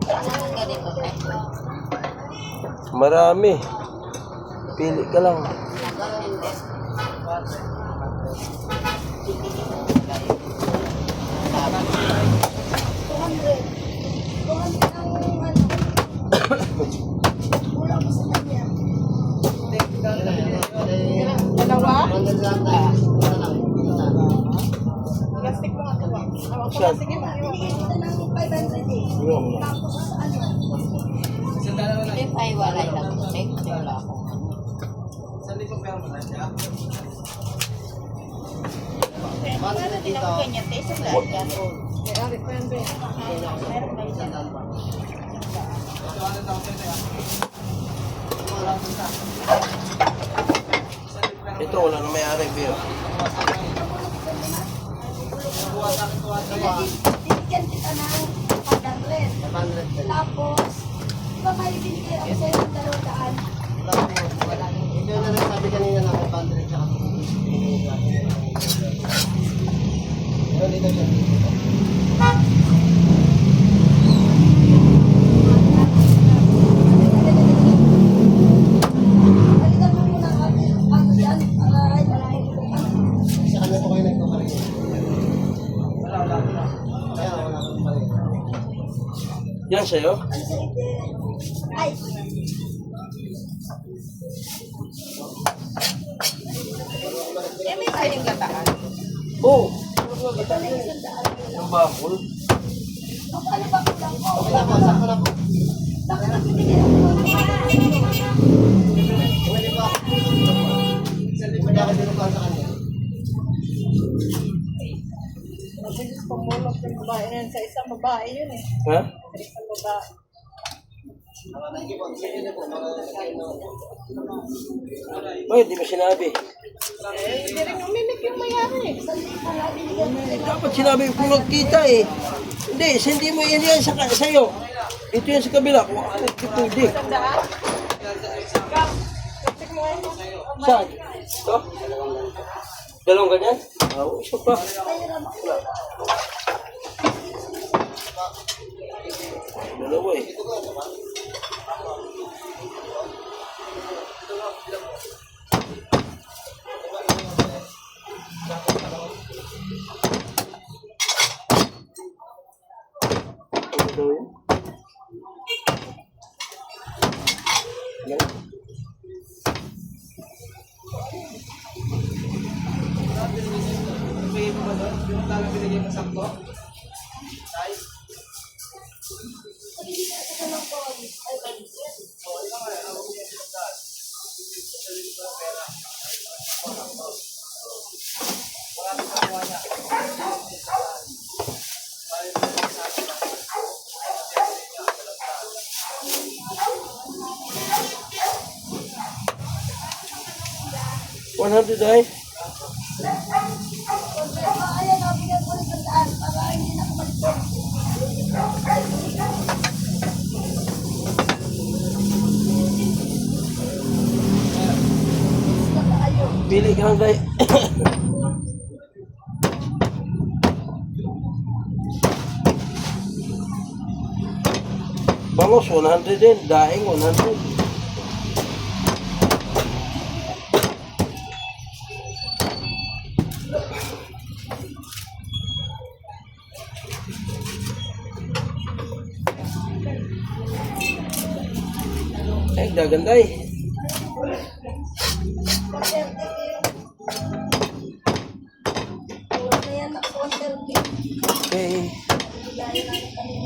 Ganito, eh. Marami. Pili ka lang. Dalawa? Plastic mo nga ito ba? Siya. Sige ba? Yung. If ay wala lang. Check. Wala ako. Meron din ako ganyan. Taste of that. May-ari pa yan, be. Meron ba isa? Ito, wala na may-ari, beer. Bibigyan kita ng 500. Tapos, di ba may binigay ako sa'yo ng 200? Ito na rin sabi kanina na 500 tsaka pero dito siya. Palitan mo muna ano yan, para ay malaking tulungan. Sa kanya po kayo nagpapalit. Kaya wala akong palit. Yan sa'yo? Ano sa ite? Ay, Eh, may pwedeng gataan. Oo. ito na yung 100. Yung bakul. Ano ba kulang ko? Okay na po, sakto na po. Bakit nagbibigay ako ng 500? Pwede pa. Pwede ako dinukuhan sa kanya. Mabilis pamulot yung babae na yun. Sa isang babae yun eh. Ha? Sa isang babae. Bakit di ba sinabi? Eh, hindi rin umimik yung mayari eh. Dapat sinabi kung nagkita eh. Hindi, hindi mo yan sa'yo. Ito yan sa kabila. Kung ako, pwede. Tandaan? Plastic mo nga yun. Saan? Ito? Dalawang ganyan? Isa pa. Dalawa eh. Ito yun. Yan. $100 ay. Ayan, nabigyan ko ng 100 para hindi na kumalit. Pili ka lang tayo. Bangos, 100 din. Daing, 100. Eh, gaganda eh. Ayan, 130. Okay.